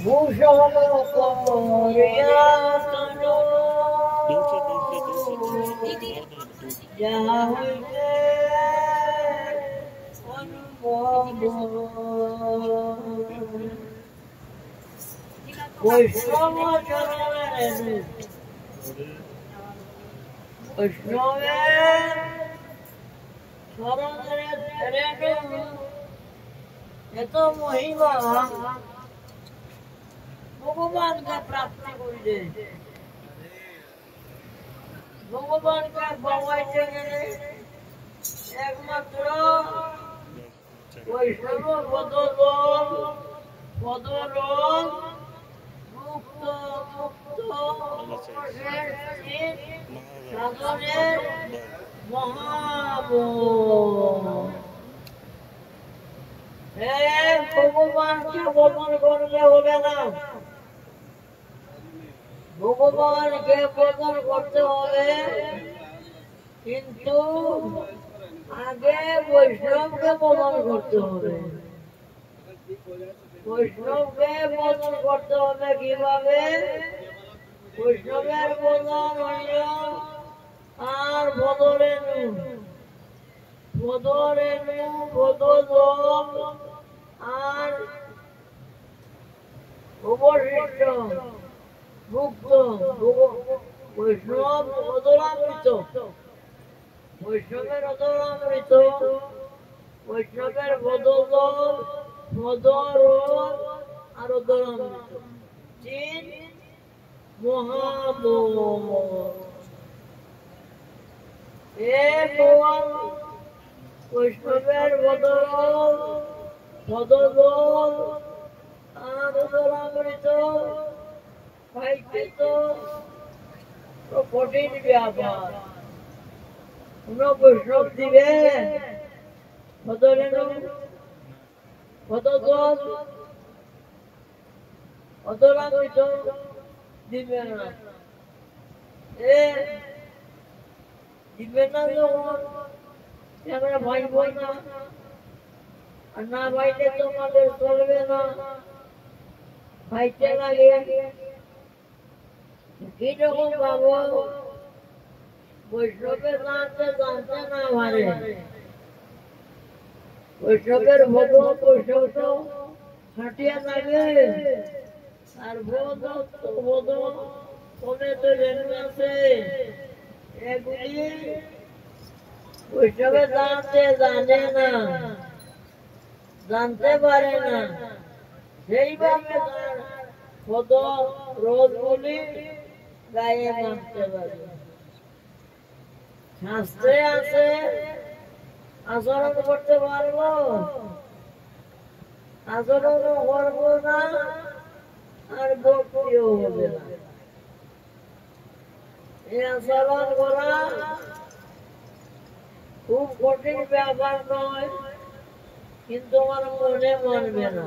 ভূষণ করিয়া তনু যাহা হইতে অনুভব বৈষ্ণব চরণের বৈষ্ণবের চরণের রেণু এত মহিমা ভগবানকে প্রাপ্তি করিলে ভগবানকে পাওয়াইতে গেলে একমাত্র বৈষ্ণব পদলোক মুক্ত সাধনের মহাবল ভগবানকে বদল করলে হবে না, ভগবানকে বদল করতে হবে, কিন্তু আগে বৈষ্ণবকে বদল করতে হবে। বৈষ্ণবকে বদল করতে হবে কিভাবে? বৈষ্ণবের বদল হইল আর বদলেনু বদল আর অবশিষ্ট মুক্ত বৈষ্ণব অদলামৃত, বৈষ্ণবের অদলামৃত, বৈষ্ণবের বদল আর অদলামৃত তিন মহাবল। বৈষ্ণবের বদল আর অদলামৃত পাইতে তো কঠিন ব্যাপার। কোন বৈষ্ণব দিবে অদলামৃত দিবে না, দিবে না যখন আমরা ভাইব না, আর না ভাইলে তোমাদের চলবে না, ভাইতে লাগে। কিরকম পাবো? বৈষ্ণবের জানতে না পারে, বৈষ্ণবের বৈষ্ণব খাটিয়া লাগে, আর বোধ কমে তো রেণু আছে, এগুলি বৈষ্ণবের জানে না, জানতে পারে না, সেইভাবে তার পদ রোধগুলি গায়ে মানতে পারে। শাস্ত্রে আছে আচরণ করতে পারবো, আচরণ করবো না, আর ভক্তিও হবে না। এই আচরণ করা খুব কঠিন ব্যাপার নয়, কিন্তু আমার মনে মানবে না।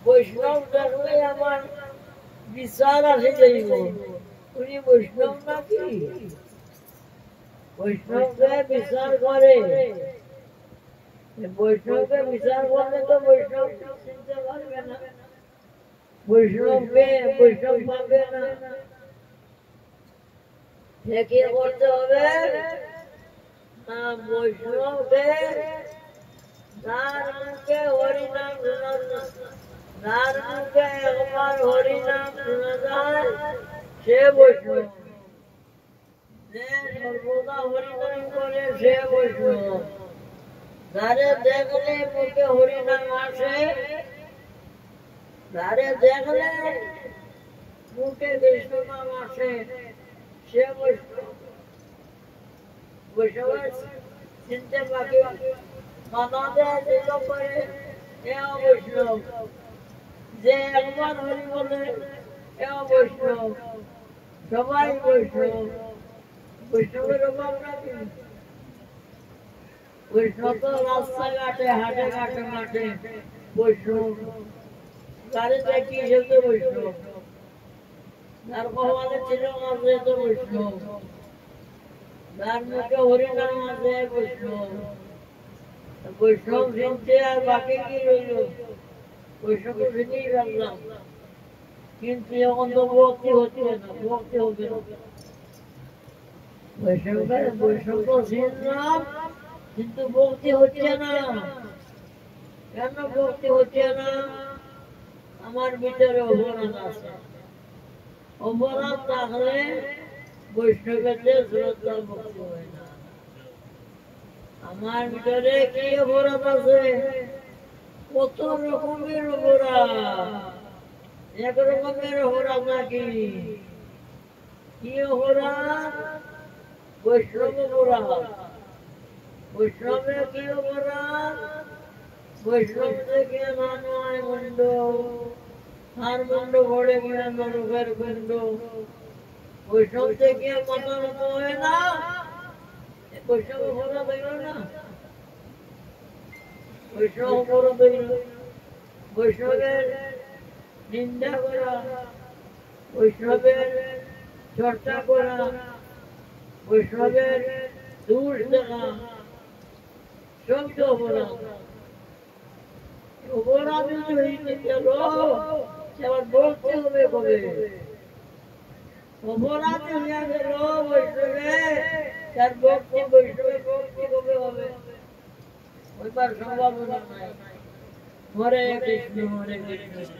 বৈষ্ণব দেখলে আমার বিচার আসে যাইব, উনি বৈষ্ণব নাকি? বৈষ্ণবকে বিচার করে, বৈষ্ণবকে বিচার করলে তো বৈষ্ণব চিনতে পারবে না, বৈষ্ণব পাবে না। কি করতে হবে না? বৈষ্ণবকে যার মুখে হরিনাম শোনা, যার মুখে একবার হরিনাম শোনা যায় সে বৈষ্ণব, যে সর্বদা হরিনাম করে সে বৈষ্ণব। যারে দেখলে মুখে হরিনাম আসে, যারে দেখলে মুখে কৃষ্ণ নাম আসে সে বৈষ্ণব। বৈষ্ণবের চিনতে বাকি মানা দেয় দিল করে এও বৈষ্ণব, যে একবার হরি বলে এও বৈষ্ণব, সবাই বৈষ্ণব। বৈষ্ণবের অভাব নাকি? বৈষ্ণব তো রাস্তাঘাটে হাটে ঘাটে মাঠে বৈষ্ণব, গাড়ি দেখি সে তো বৈষ্ণব, যার ভগবানে ছিল আছে তো বৈষ্ণব, যার মুখে হরিনাম আছে বৈষ্ণব। বৈষ্ণব চিনতে আর বাকি কি রইল? ওই সকল ভেঙেই রাখলাম, কিন্তু এখন তো ভক্তি হচ্ছে না, ভক্তি হবে না। বৈষম্য ছিলাম, কিন্তু ভক্তি হচ্ছে না। কেন ভক্তি হচ্ছে না? আমার ভিতরে অপরাধ আছে। অপরাধ থাকলে বৈষ্ণবেতে শ্রদ্ধা ভক্তি হয় না। আমার ভিতরে কি অপরাধ আছে? কত রকমের অপরাধ। এক রকমের অপরাধ নাকি? কি অপরাধ? বৈষ্ণব অপরাধ। বৈষ্ণবে কি অপরাধ? বৈষ্ণব থেকে নয় মুন্ড, আর মুন্ড ভরে গিয়ে নরকের কুণ্ড। বৈষ্ণব থেকে মাথা নত হয় না, বৈষ্ণব অপরাধ হইল না? বৈষ্ণব অপরাধ হইল। বৈষ্ণবের নিন্দা করা, বৈষ্ণবের চর্চা করা, বৈষ্ণবের দোষ দেখা, সব তো অপরাধ। অপরাধ হইতে গেল এবার বলতে হবে কবে? অপরাধ হইয়া গেল বৈষ্ণবে, তার ভক্তি বৈষ্ণবে ভক্তি কবে হবে? ওইবার সম্ভাবনা নাই। হরে কৃষ্ণ হরে কৃষ্ণ।